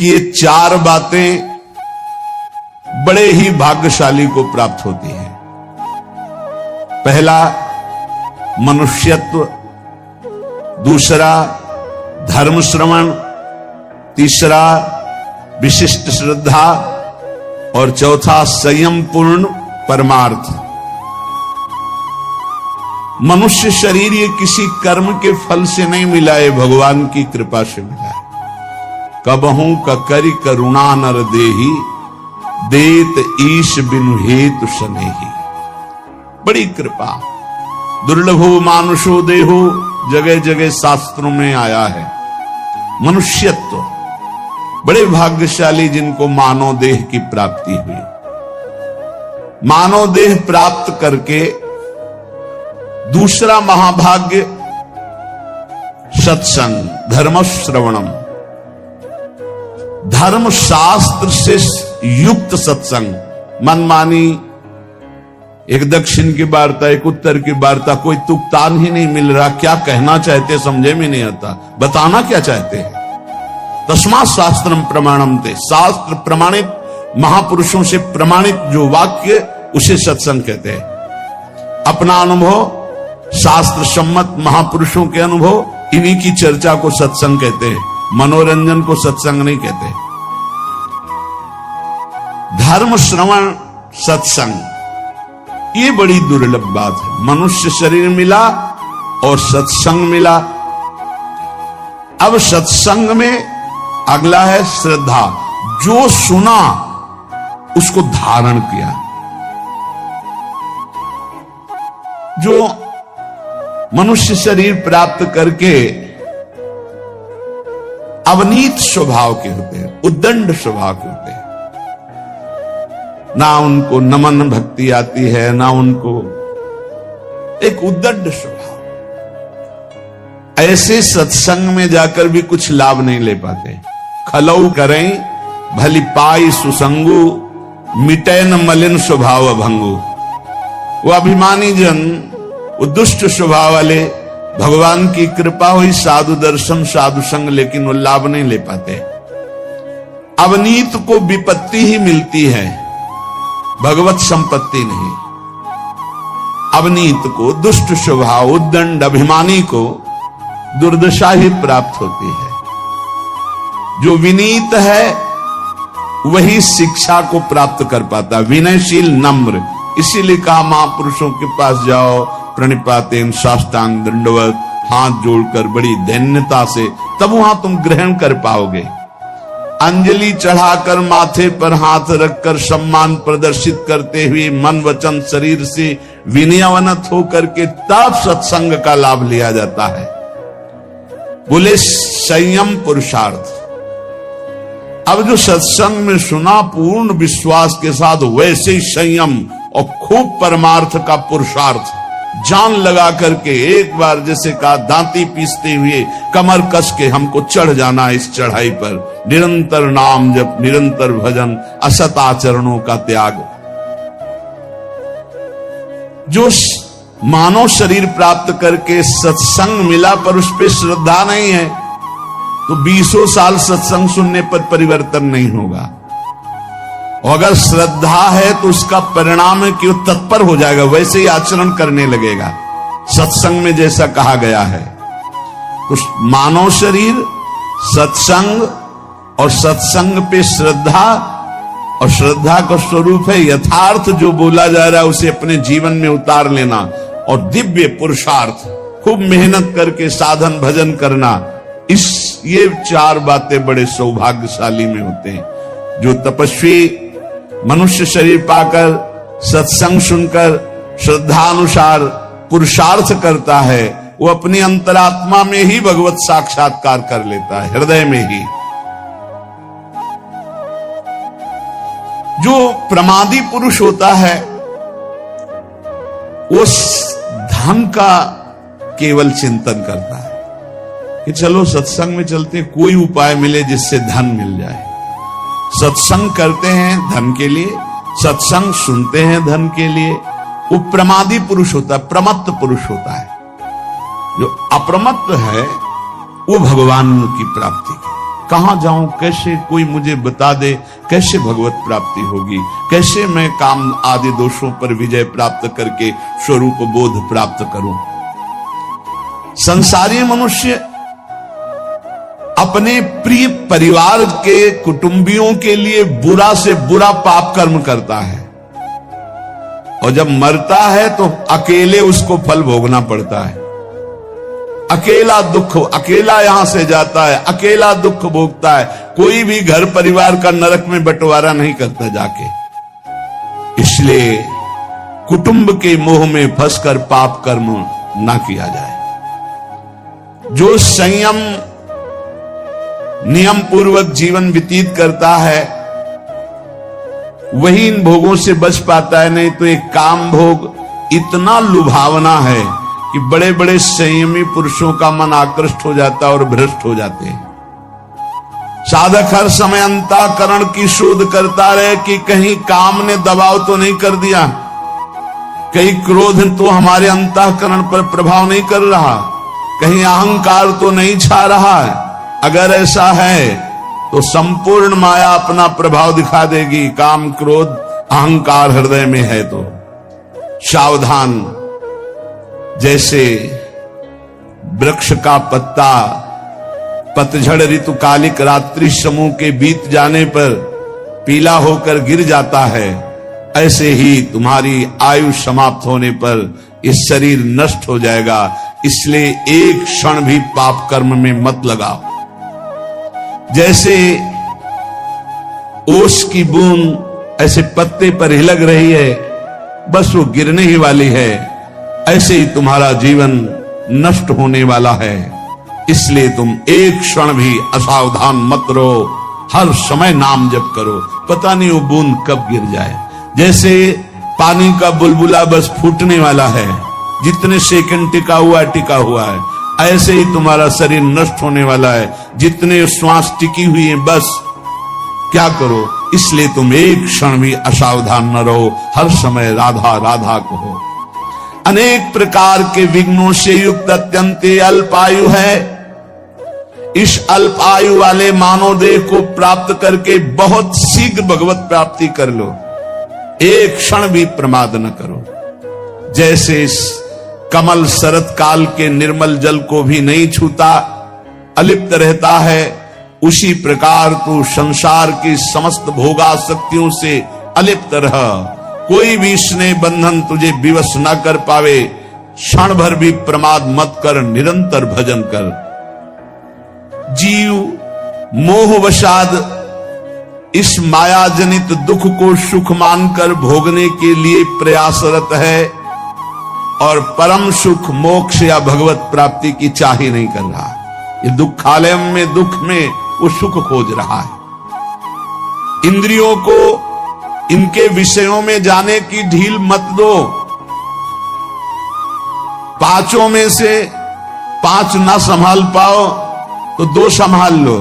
कि ये चार बातें बड़े ही भाग्यशाली को प्राप्त होती हैं। पहला मनुष्यत्व, दूसरा धर्म श्रवण, तीसरा विशिष्ट श्रद्धा और चौथा संयम पूर्ण परमार्थ। मनुष्य शरीर ये किसी कर्म के फल से नहीं मिला है, भगवान की कृपा से मिला है। कबहू ककरि करुणा नर देही, देत ईश बिनु हेतु सनेही। बड़ी कृपा, दुर्लभो मानुषो देहो, जगह जगह शास्त्रों में आया है। मनुष्यत्व, बड़े भाग्यशाली जिनको मानव देह की प्राप्ति हुई। मानव देह प्राप्त करके दूसरा महाभाग्य सत्संग, धर्म श्रवणम, धर्म शास्त्र से युक्त सत्संग। मनमानी एक दक्षिण की वार्ता, एक उत्तर की वार्ता, कोई तुकतान ही नहीं मिल रहा। क्या कहना चाहते समझे में नहीं आता, बताना क्या चाहते हैं। तस्मात् शास्त्रम प्रमाणम थे, शास्त्र प्रमाणित महापुरुषों से प्रमाणित जो वाक्य उसे सत्संग कहते हैं। अपना अनुभव, शास्त्र सम्मत महापुरुषों के अनुभव, इन्हीं की चर्चा को सत्संग कहते हैं। मनोरंजन को सत्संग नहीं कहते। धर्म श्रवण सत्संग, ये बड़ी दुर्लभ बात है। मनुष्य शरीर मिला और सत्संग मिला। अब सत्संग में अगला है श्रद्धा। जो सुना उसको धारण किया। जो मनुष्य शरीर प्राप्त करके अवनीत स्वभाव के होते हैं, उद्दंड स्वभाव के होते हैं, ना उनको नमन भक्ति आती है, ना उनको एक उद्दंड स्वभाव। ऐसे सत्संग में जाकर भी कुछ लाभ नहीं ले पाते। खलऊ करें भली पाई सुसंगु, मिटे न मलिन स्वभाव भंगु। वो अभिमानी जन, वो दुष्ट स्वभाव वाले, भगवान की कृपा हुई, साधु दर्शन साधु संग, लेकिन वो लाभ नहीं ले पाते। अवनीत को विपत्ति ही मिलती है, भगवत संपत्ति नहीं। अवनीत को, दुष्ट स्वभाव, उद्दंड अभिमानी को दुर्दशा ही प्राप्त होती है। जो विनीत है वही शिक्षा को प्राप्त कर पाता, विनयशील नम्र। इसीलिए कहा महापुरुषों के पास जाओ, प्रणिपातेन साष्टांग दंडवत, हाथ जोड़कर बड़ी धन्यता से, तब वहां तुम ग्रहण कर पाओगे। अंजलि चढ़ाकर माथे पर हाथ रखकर सम्मान प्रदर्शित करते हुए मन वचन शरीर से विनयवनत होकर के तब सत्संग का लाभ लिया जाता है। बोले संयम पुरुषार्थ। अब जो सत्संग में सुना पूर्ण विश्वास के साथ, वैसे ही संयम और खूब परमार्थ का पुरुषार्थ जान लगा करके, एक बार जैसे कहा दांती पीसते हुए कमर कस के हमको चढ़ जाना इस चढ़ाई पर। निरंतर नाम जप, निरंतर भजन, असत आचरणों का त्याग। जो मानव शरीर प्राप्त करके सत्संग मिला पर उस पर श्रद्धा नहीं है, तो 20 साल सत्संग सुनने पर परिवर्तन नहीं होगा। और अगर श्रद्धा है तो उसका परिणाम है कि वो तत्पर हो जाएगा, वैसे ही आचरण करने लगेगा सत्संग में जैसा कहा गया है। तो मानव शरीर, सत्संग और सत्संग पे श्रद्धा, और श्रद्धा का स्वरूप है यथार्थ जो बोला जा रहा है उसे अपने जीवन में उतार लेना, और दिव्य पुरुषार्थ, खूब मेहनत करके साधन भजन करना। ये चार बातें बड़े सौभाग्यशाली में होते हैं। जो तपस्वी मनुष्य शरीर पाकर सत्संग सुनकर श्रद्धानुसार पुरुषार्थ करता है, वो अपनी अंतरात्मा में ही भगवत साक्षात्कार कर लेता है, हृदय में ही। जो प्रमादी पुरुष होता है वो धन का केवल चिंतन करता है कि चलो सत्संग में चलते, कोई उपाय मिले जिससे धन मिल जाए। सत्संग करते हैं धन के लिए, सत्संग सुनते हैं धन के लिए। वो प्रमादी पुरुष होता है, प्रमत्त पुरुष होता है। जो अप्रमत्त है वो भगवान की प्राप्ति कहां जाऊं, कैसे कोई मुझे बता दे, कैसे भगवत प्राप्ति होगी, कैसे मैं काम आदि दोषों पर विजय प्राप्त करके स्वरूप बोध प्राप्त करूं। संसारी मनुष्य अपने प्रिय परिवार के कुटुंबियों के लिए बुरा से बुरा पाप कर्म करता है, और जब मरता है तो अकेले उसको फल भोगना पड़ता है। अकेला दुख, अकेला यहां से जाता है, अकेला दुख भोगता है। कोई भी घर परिवार का नरक में बंटवारा नहीं करता जाके। इसलिए कुटुंब के मोह में फंसकर पाप कर्म ना किया जाए। जो संयम नियम पूर्वक जीवन व्यतीत करता है वही इन भोगों से बच पाता है। नहीं तो एक काम भोग इतना लुभावना है कि बड़े बड़े संयमी पुरुषों का मन आकृष्ट हो जाता है और भ्रष्ट हो जाते हैं। साधक हर समय अंतःकरण की शोध करता रहे कि कहीं काम ने दबाव तो नहीं कर दिया, कहीं क्रोध तो हमारे अंतःकरण पर प्रभाव नहीं कर रहा, कहीं अहंकार तो नहीं छा रहा है। अगर ऐसा है तो संपूर्ण माया अपना प्रभाव दिखा देगी। काम क्रोध अहंकार हृदय में है तो सावधान। जैसे वृक्ष का पत्ता पतझड़ ऋतुकालिक रात्रि समूह के बीत जाने पर पीला होकर गिर जाता है, ऐसे ही तुम्हारी आयु समाप्त होने पर ये शरीर नष्ट हो जाएगा। इसलिए एक क्षण भी पाप कर्म में मत लगाओ। जैसे ओस की बूंद ऐसे पत्ते पर हिलक रही है, बस वो गिरने ही वाली है, ऐसे ही तुम्हारा जीवन नष्ट होने वाला है। इसलिए तुम एक क्षण भी असावधान मत रहो, हर समय नाम जप करो। पता नहीं वो बूंद कब गिर जाए। जैसे पानी का बुलबुला बस फूटने वाला है, जितने सेकंड टिका हुआ है, ऐसे ही तुम्हारा शरीर नष्ट होने वाला है। जितने श्वास टिकी हुई है बस क्या करो। इसलिए तुम एक क्षण भी असावधान न रहो, हर समय राधा राधा कहो। अनेक प्रकार के विघ्नों से युक्त अत्यंत अल्पायु है। इस अल्पायु वाले मानव देह को प्राप्त करके बहुत शीघ्र भगवत प्राप्ति कर लो। एक क्षण भी प्रमाद न करो। जैसे कमल शरत काल के निर्मल जल को भी नहीं छूता, अलिप्त रहता है, उसी प्रकार तू संसार की समस्त भोगासक्तियों से अलिप्त रह। कोई भी स्नेह बंधन तुझे विवश न कर पावे। क्षण भर भी प्रमाद मत कर, निरंतर भजन कर। जीव मोहवशाद इस माया जनित दुख को सुख मानकर भोगने के लिए प्रयासरत है और परम सुख मोक्ष या भगवत प्राप्ति की चाह ही नहीं कर रहा। ये दुखालय में दुख में वो सुख खोज रहा है। इंद्रियों को इनके विषयों में जाने की ढील मत दो। पांचों में से 5 ना संभाल पाओ तो 2 संभाल लो,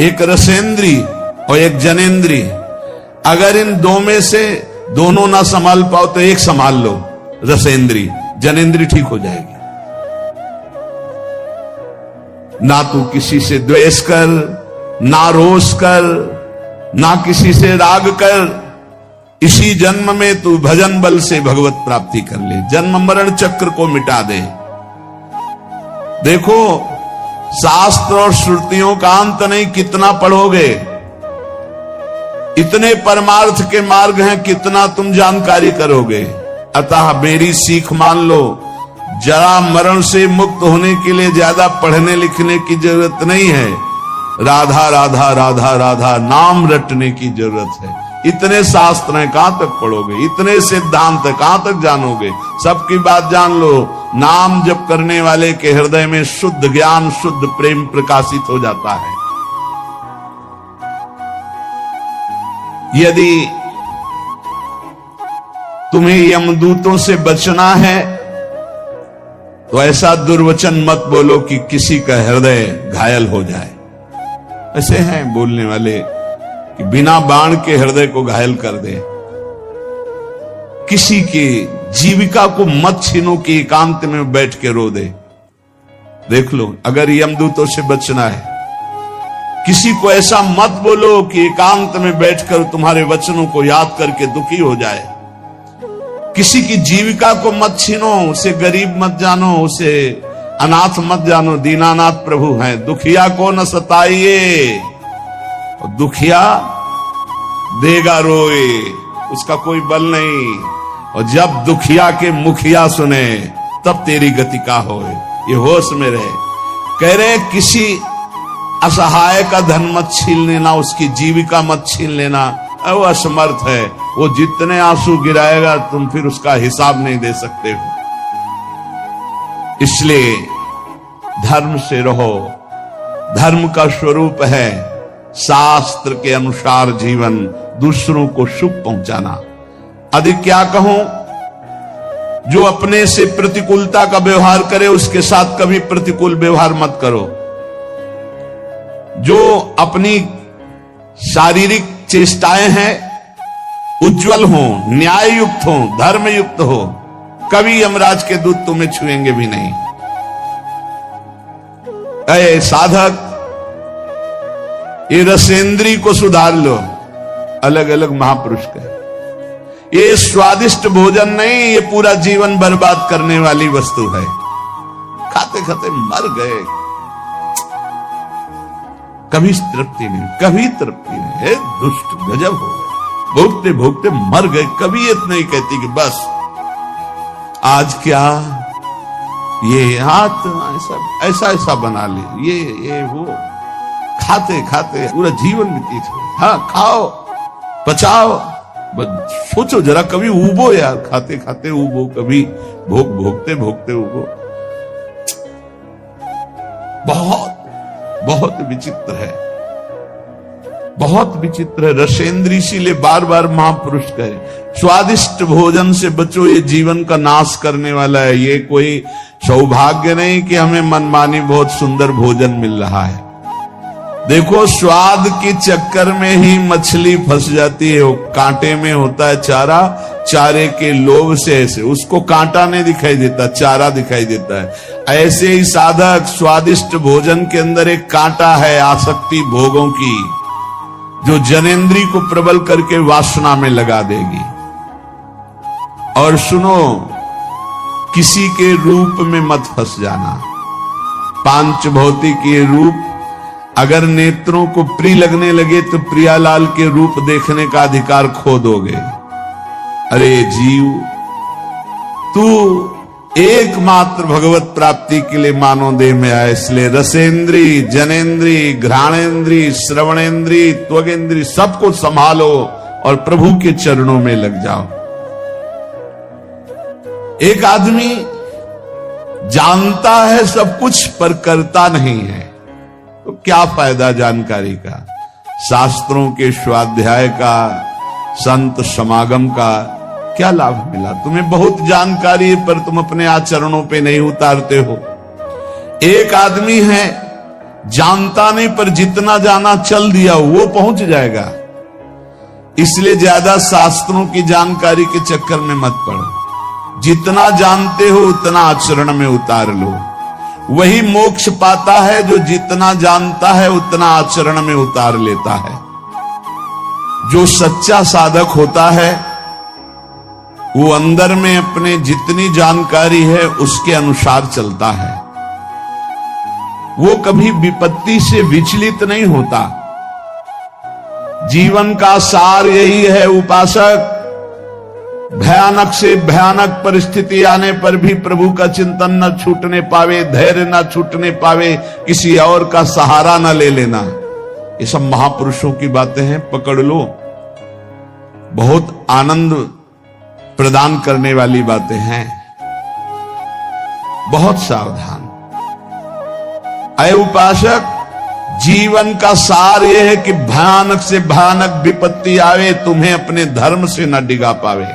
एक रसेंद्री और एक जनेंद्री। अगर इन 2 में से दोनों ना संभाल पाओ तो एक संभाल लो, रसेंद्री। जनेंद्री ठीक हो जाएगी। ना तू किसी से द्वेष कर, ना रोष कर, ना किसी से राग कर। इसी जन्म में तू भजन बल से भगवत प्राप्ति कर ले, जन्म मरण चक्र को मिटा दे। देखो शास्त्र और श्रुतियों का अंत नहीं, कितना पढ़ोगे। इतने परमार्थ के मार्ग हैं, कितना तुम जानकारी करोगे। अतः मेरी सीख मान लो, जरा मरण से मुक्त होने के लिए ज्यादा पढ़ने लिखने की जरूरत नहीं है। राधा राधा राधा राधा नाम रटने की जरूरत है। इतने शास्त्र हैं, कहां तक पढ़ोगे। इतने सिद्धांत कहां तक जानोगे। सबकी बात जान लो। नाम जप करने वाले के हृदय में शुद्ध ज्ञान शुद्ध प्रेम प्रकाशित हो जाता है। यदि तुम्हें यमदूतों से बचना है तो ऐसा दुर्वचन मत बोलो कि किसी का हृदय घायल हो जाए। ऐसे हैं बोलने वाले कि बिना बाण के हृदय को घायल कर दे। किसी की जीविका को मत छीनो कि एकांत में बैठ के रो दे। देख लो, अगर यमदूतों से बचना है किसी को ऐसा मत बोलो कि एकांत में बैठकर तुम्हारे वचनों को याद करके दुखी हो जाए। किसी की जीविका को मत छीनो, उसे गरीब मत जानो, उसे अनाथ मत जानो। दीनानाथ प्रभु हैं। दुखिया को न सताइए, दुखिया देगा रोए, उसका कोई बल नहीं। और जब दुखिया के मुखिया सुने तब तेरी गति का होए। ये होश में रहे। कह रहे किसी असहाय का धन मत छीन लेना, उसकी जीविका मत छीन लेना। वो असमर्थ है, वो जितने आंसू गिराएगा तुम फिर उसका हिसाब नहीं दे सकते हो। इसलिए धर्म से रहो। धर्म का स्वरूप है शास्त्र के अनुसार जीवन, दूसरों को सुख पहुंचाना। अधिक क्या कहूं, जो अपने से प्रतिकूलता का व्यवहार करे उसके साथ कभी प्रतिकूल व्यवहार मत करो। जो अपनी शारीरिक चेष्टाएं हैं उज्जवल हो, न्याय युक्त हो, धर्म युक्त हो, कभी यमराज के दूत तुम्हें छुएंगे भी नहीं। ऐ साधक, ये रसेंद्री को सुधार लो। अलग अलग महापुरुष का ये स्वादिष्ट भोजन नहीं, ये पूरा जीवन बर्बाद करने वाली वस्तु है। खाते खाते मर गए, कभी तृप्ति नहीं, कभी तृप्ति नहीं। हे दुष्ट, गजब हो गए। भोगते भोगते मर गए, कभी इतना ही कहती कि बस आज क्या ये हाथ ऐसा ऐसा बना ले, ये वो खाते खाते पूरा जीवन व्यतीत हो। हाँ, खाओ, पचाओ, सोचो जरा, कभी उबो यार, खाते खाते उबो, कभी भोगते भोगते उबो। बहुत बहुत विचित्र है, बहुत विचित्र है। रसेंद्री इसीलिए बार बार महापुरुष कहे स्वादिष्ट भोजन से बचो, ये जीवन का नाश करने वाला है। ये कोई सौभाग्य नहीं कि हमें मनमानी बहुत सुंदर भोजन मिल रहा है। देखो, स्वाद के चक्कर में ही मछली फंस जाती है। वो कांटे में होता है चारा, चारे के लोभ से ऐसे उसको कांटा नहीं दिखाई देता, चारा दिखाई देता है। ऐसे ही साधक, स्वादिष्ट भोजन के अंदर एक कांटा है आसक्ति भोगों की, जो जनेंद्री को प्रबल करके वासना में लगा देगी। और सुनो, किसी के रूप में मत फंस जाना। पांच भौतिक ये रूप अगर नेत्रों को प्रिय लगने लगे तो प्रियालाल के रूप देखने का अधिकार खो दोगे। अरे जीव, तू एकमात्र भगवत प्राप्ति के लिए मानव देह में आए। इसलिए रसेंद्री, जनेंद्री, घ्राणेंद्री, श्रवणेंद्री, त्वगेंद्री सबको संभालो और प्रभु के चरणों में लग जाओ। एक आदमी जानता है सब कुछ पर करता नहीं है, तो क्या फायदा जानकारी का, शास्त्रों के स्वाध्याय का, संत समागम का क्या लाभ मिला? तुम्हें बहुत जानकारी है पर तुम अपने आचरणों पे नहीं उतारते हो। एक आदमी है जानता नहीं पर जितना जाना चल दिया वो पहुंच जाएगा। इसलिए ज्यादा शास्त्रों की जानकारी के चक्कर में मत पड़ो। जितना जानते हो उतना आचरण में उतार लो। वही मोक्ष पाता है जो जितना जानता है उतना आचरण में उतार लेता है। जो सच्चा साधक होता है वो अंदर में अपने जितनी जानकारी है उसके अनुसार चलता है। वो कभी विपत्ति से विचलित नहीं होता। जीवन का सार यही है उपासक, भयानक से भयानक परिस्थिति आने पर भी प्रभु का चिंतन न छूटने पावे, धैर्य न छूटने पावे, किसी और का सहारा न ले लेना। ये सब महापुरुषों की बातें हैं, पकड़ लो। बहुत आनंद प्रदान करने वाली बातें हैं। बहुत सावधान। अय उपासक, जीवन का सार यह है कि भयानक से भयानक विपत्ति आवे, तुम्हें अपने धर्म से न डिगा पावे।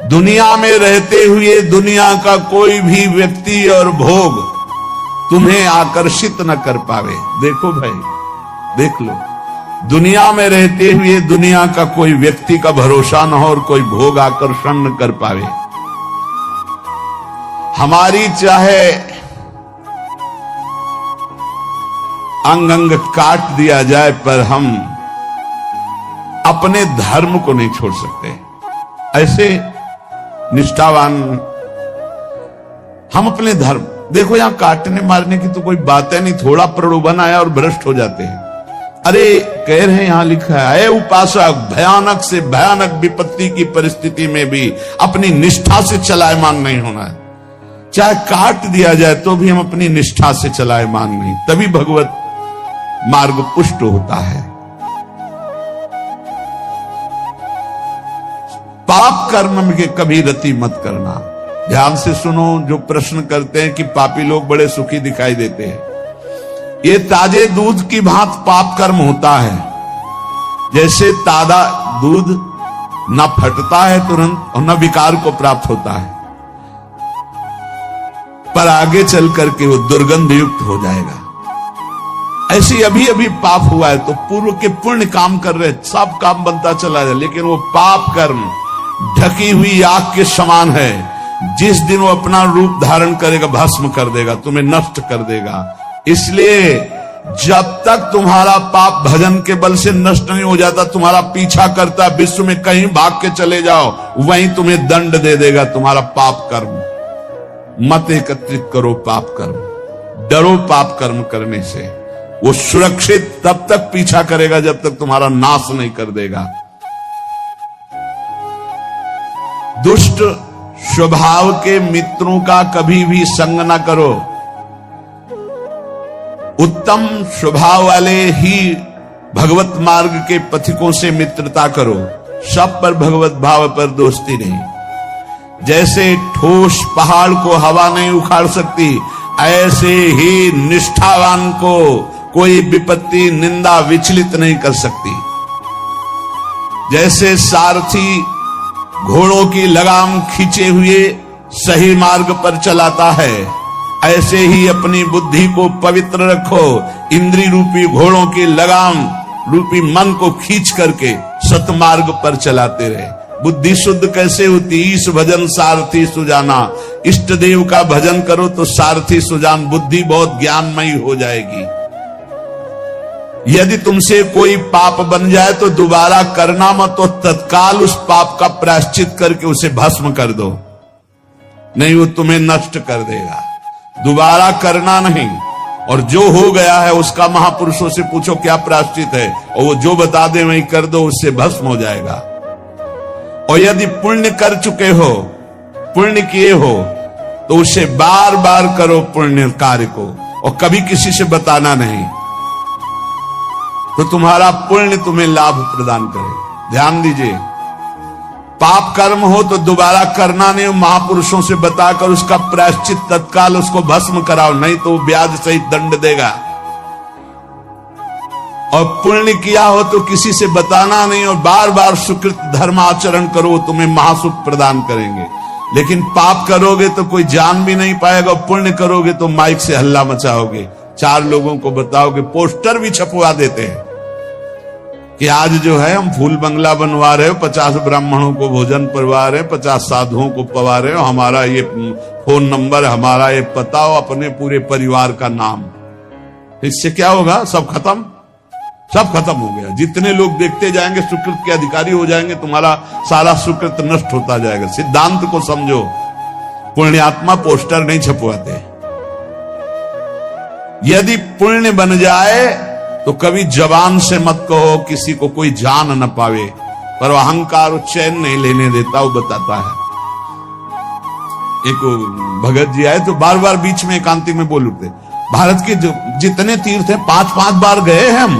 दुनिया में रहते हुए दुनिया का कोई भी व्यक्ति और भोग तुम्हें आकर्षित न कर पावे। देखो भाई, देख लो, दुनिया में रहते हुए दुनिया का कोई व्यक्ति का भरोसा न हो और कोई भोग आकर्षण न कर पावे। हमारी चाहे अंग अंग काट दिया जाए, पर हम अपने धर्म को नहीं छोड़ सकते। ऐसे निष्ठावान हम अपने धर्म, देखो यहां काटने मारने की तो कोई बात है नहीं, थोड़ा प्रलोभन आया और भ्रष्ट हो जाते हैं। अरे कह रहे हैं, यहां लिखा है, उपासक भयानक से भयानक विपत्ति की परिस्थिति में भी अपनी निष्ठा से चलायमान नहीं होना है। चाहे काट दिया जाए तो भी हम अपनी निष्ठा से चलायमान नहीं, तभी भगवत मार्ग पुष्ट होता है। पाप कर्म में कभी रति मत करना। ध्यान से सुनो, जो प्रश्न करते हैं कि पापी लोग बड़े सुखी दिखाई देते हैं, ये ताजे दूध की भांति पाप कर्म होता है। जैसे ताजा दूध न फटता है तुरंत और न विकार को प्राप्त होता है, पर आगे चल करके वो दुर्गंध युक्त हो जाएगा। ऐसे अभी अभी पाप हुआ है तो पूर्व के पुण्य काम कर रहे, सब काम बनता चला जाए, लेकिन वो पाप कर्म ढकी हुई आग के समान है। जिस दिन वो अपना रूप धारण करेगा भस्म कर देगा, तुम्हें नष्ट कर देगा। इसलिए जब तक तुम्हारा पाप भजन के बल से नष्ट नहीं हो जाता, तुम्हारा पीछा करता, विश्व में कहीं भाग के चले जाओ, वहीं तुम्हें दंड दे देगा तुम्हारा पाप कर्म। मत एकत्रित करो पाप कर्म, डरो पाप कर्म करने से। वो सुरक्षित तब तक पीछा करेगा जब तक तुम्हारा नाश नहीं कर देगा। दुष्ट स्वभाव के मित्रों का कभी भी संग न करो, उत्तम स्वभाव वाले ही भगवत मार्ग के पथिकों से मित्रता करो। सब पर भगवत भाव पर दोस्ती नहीं। जैसे ठोस पहाड़ को हवा नहीं उखाड़ सकती, ऐसे ही निष्ठावान को कोई विपत्ति निंदा विचलित नहीं कर सकती। जैसे सारथी घोड़ों की लगाम खींचे हुए सही मार्ग पर चलाता है, ऐसे ही अपनी बुद्धि को पवित्र रखो। इंद्रिय रूपी घोड़ों की लगाम रूपी मन को खींच करके सतमार्ग पर चलाते रहे। बुद्धि शुद्ध कैसे होती? ईश भजन सारथी सुजाना। इष्ट देव का भजन करो तो सारथी सुजान, बुद्धि बहुत ज्ञानमयी हो जाएगी। यदि तुमसे कोई पाप बन जाए तो दोबारा करना मत, तो तत्काल उस पाप का प्रायश्चित करके उसे भस्म कर दो, नहीं वो तुम्हें नष्ट कर देगा। दोबारा करना नहीं। और जो हो गया है उसका महापुरुषों से पूछो क्या प्रायश्चित है, और वो जो बता दे वही कर दो, उससे भस्म हो जाएगा। और यदि पुण्य कर चुके हो, पुण्य किए हो, तो उसे बार बार करो पुण्य कार्य को, और कभी किसी से बताना नहीं, तो तुम्हारा पुण्य तुम्हें लाभ प्रदान करे। ध्यान दीजिए, पाप कर्म हो तो दोबारा करना नहीं, महापुरुषों से बताकर उसका प्रायश्चित तत्काल उसको भस्म कराओ, नहीं तो वो ब्याज सहित दंड देगा। और पुण्य किया हो तो किसी से बताना नहीं, और बार बार सुकृत धर्म आचरण करो, तुम्हें महासुख प्रदान करेंगे। लेकिन पाप करोगे तो कोई जान भी नहीं पाएगा, पुण्य करोगे तो माइक से हल्ला मचाओगे, 4 लोगों को बताओगे, पोस्टर भी छपवा देते हैं कि आज जो है हम फूल बंगला बनवा रहे हो, 50 ब्राह्मणों को भोजन करवा रहे, 50 साधुओं को पवा रहे हो, हमारा ये फोन नंबर, हमारा ये पता हो, अपने पूरे परिवार का नाम। इससे क्या होगा? सब खत्म, सब खत्म हो गया। जितने लोग देखते जाएंगे सुकृत के अधिकारी हो जाएंगे, तुम्हारा सारा सुकृत नष्ट होता जाएगा। सिद्धांत को समझो, पुण्यात्मा पोस्टर नहीं छपवाते। यदि पुण्य बन जाए तो कभी जबान से मत कहो किसी को कोई जान न पावे, पर अहंकार चैन नहीं लेने देता, वो बताता है। एक भगत जी आए तो बार बार बीच में एकांतिक में बोल उठते, भारत के जितने तीर्थ हैं 5-5 बार गए हैं हम,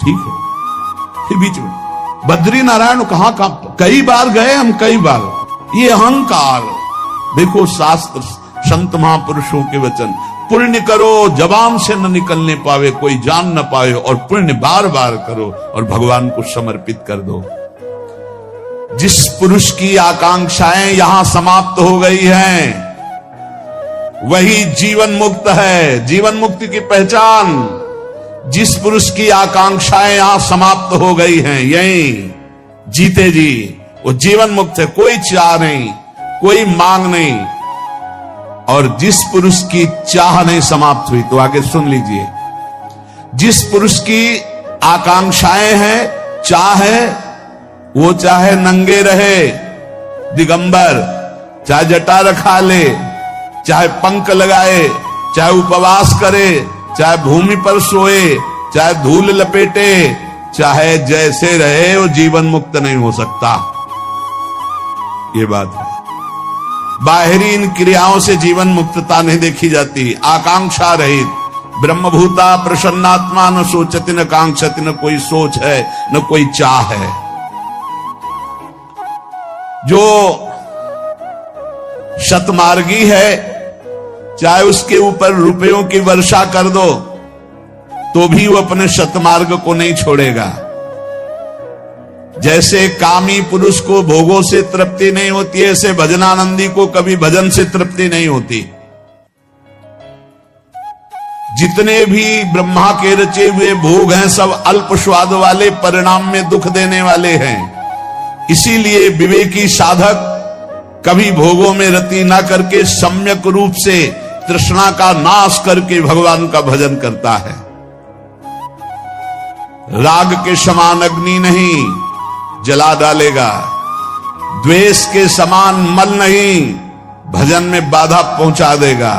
ठीक है। फिर बीच में बद्री नारायण कहां कई बार गए हम, कई बार। ये अहंकार देखो, शास्त्र संत महापुरुषों के वचन, पुण्य करो जबान से न निकलने पावे, कोई जान न पावे, और पुण्य बार बार करो और भगवान को समर्पित कर दो। जिस पुरुष की आकांक्षाएं यहां समाप्त हो गई हैं, वही जीवन मुक्त है। जीवन मुक्ति की पहचान, जिस पुरुष की आकांक्षाएं यहां समाप्त हो गई हैं, यही जीते जी वो जीवन मुक्त है। कोई चाह नहीं, कोई मांग नहीं। और जिस पुरुष की चाह नहीं समाप्त हुई, तो आगे सुन लीजिए, जिस पुरुष की आकांक्षाएं हैं, चाह है, वो चाहे नंगे रहे, दिगंबर, चाहे जटा रखा ले, चाहे पंख लगाए, चाहे उपवास करे, चाहे भूमि पर सोए, चाहे धूल लपेटे, चाहे जैसे रहे, वो जीवन मुक्त नहीं हो सकता। ये बात है। बाहरी इन क्रियाओं से जीवन मुक्तता नहीं देखी जाती। आकांक्षा रहित, ब्रह्मभूता प्रसन्नात्मा, न सोचति न कांक्षति, न कोई सोच है न कोई चाह है। जो शतमार्गी है, चाहे उसके ऊपर रुपयों की वर्षा कर दो तो भी वो अपने शतमार्ग को नहीं छोड़ेगा। जैसे कामी पुरुष को भोगों से तृप्ति नहीं होती है, ऐसे भजनानंदी को कभी भजन से तृप्ति नहीं होती। जितने भी ब्रह्मा के रचे हुए भोग हैं, सब अल्प स्वाद वाले, परिणाम में दुख देने वाले हैं। इसीलिए विवेकी साधक कभी भोगों में रति ना करके सम्यक रूप से तृष्णा का नाश करके भगवान का भजन करता है। राग के समान अग्नि नहीं, जला डालेगा। द्वेष के समान मल नहीं, भजन में बाधा पहुंचा देगा।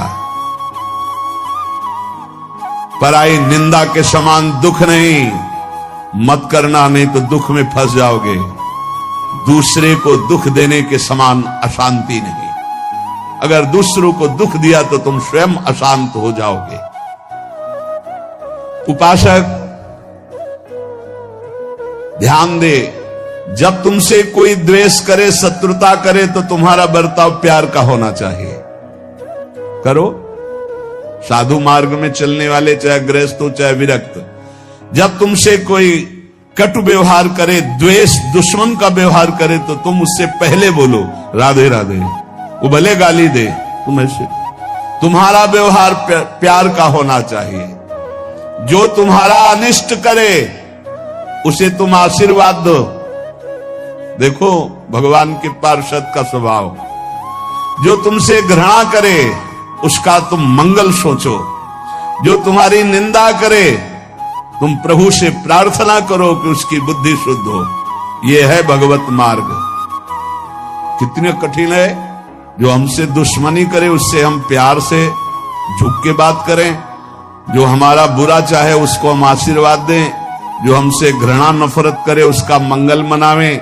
पराई निंदा के समान दुख नहीं, मत करना, नहीं तो दुख में फंस जाओगे। दूसरे को दुख देने के समान अशांति नहीं। अगर दूसरों को दुख दिया तो तुम स्वयं अशांत हो जाओगे। उपासक ध्यान दे, जब तुमसे कोई द्वेष करे, शत्रुता करे, तो तुम्हारा बर्ताव प्यार का होना चाहिए। करो। साधु मार्ग में चलने वाले, चाहे गृहस्थ हो चाहे विरक्त, जब तुमसे कोई कटु व्यवहार करे, द्वेष दुश्मन का व्यवहार करे, तो तुम उससे पहले बोलो राधे राधे। वो भले गाली दे, तुम ऐसे, तुम्हारा व्यवहार प्यार का होना चाहिए। जो तुम्हारा अनिष्ट करे उसे तुम आशीर्वाद दो। देखो भगवान के पार्षद का स्वभाव। जो तुमसे घृणा करे उसका तुम मंगल सोचो। जो तुम्हारी निंदा करे तुम प्रभु से प्रार्थना करो कि उसकी बुद्धि शुद्ध हो। यह है भगवत मार्ग। कितने कठिन है। जो हमसे दुश्मनी करे उससे हम प्यार से झुक के बात करें। जो हमारा बुरा चाहे उसको हम आशीर्वाद दें। जो हमसे घृणा नफरत करे उसका मंगल मनावें।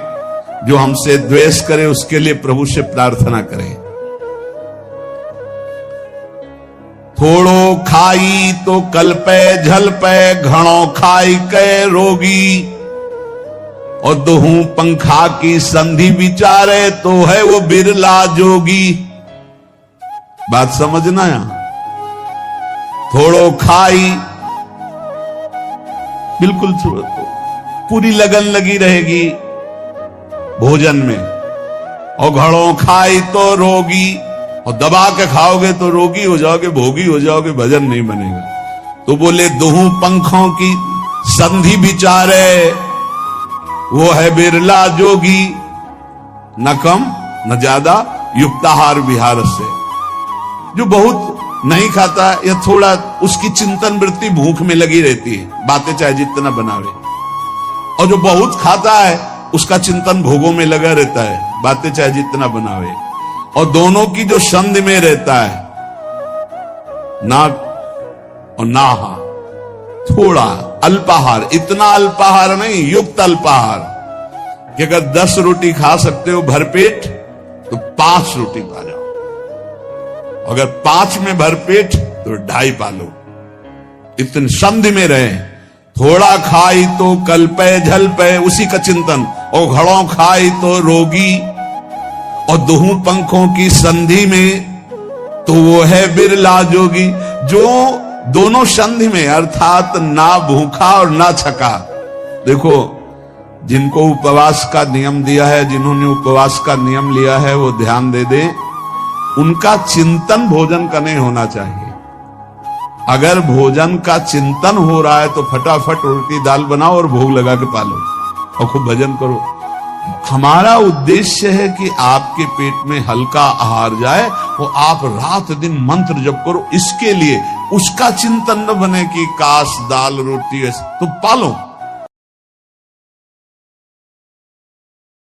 जो हमसे द्वेष करे उसके लिए प्रभु से प्रार्थना करें। थोड़ो खाई तो कल्पे झलपे, घणो खाई के रोगी। और दोहू पंखा की संधि विचारे, तो है वो बिरला जोगी। बात समझना यहां। थोड़ो खाई, बिल्कुल पूरी लगन लगी रहेगी भोजन में। और घड़ों खाई तो रोगी, और दबा के खाओगे तो रोगी हो जाओगे, भोगी हो जाओगे, भजन नहीं बनेगा। तो बोले दोहू पंखों की संधि विचारे, वो है बिरला जोगी। न कम न ज्यादा, युक्ताहार विहार से। जो बहुत नहीं खाता या थोड़ा, उसकी चिंतन वृत्ति भूख में लगी रहती है, बातें चाहे जितना बनावे। और जो बहुत खाता है उसका चिंतन भोगों में लगा रहता है, बातें चाहे जितना बनावे। और दोनों की जो संधि में रहता है, नाक और नाहा, थोड़ा अल्पाहार, इतना अल्पाहार नहीं, युक्त अल्पाहार। कि अगर 10 रोटी खा सकते हो भरपेट तो 5 रोटी पा जाओ। अगर 5 में भरपेट तो 2.5 पा लो। इतनी संधि में रहे। थोड़ा खाई तो कल्पे झलपे, उसी का चिंतन। और घड़ों खाई तो रोगी। और दोहू पंखों की संधि में, तो वो है बिरला जोगी। जो दोनों संधि में, अर्थात ना भूखा और ना छका। देखो जिनको उपवास का नियम दिया है, जिन्होंने उपवास का नियम लिया है, वो ध्यान दे दें। उनका चिंतन भोजन का नहीं होना चाहिए। अगर भोजन का चिंतन हो रहा है तो फटाफट रोटी दाल बनाओ और भोग लगा के पालो और खूब भजन करो। हमारा उद्देश्य है कि आपके पेट में हल्का आहार जाए और आप रात दिन मंत्र जप करो। इसके लिए उसका चिंतन न बने कि काश दाल रोटी तो पालो।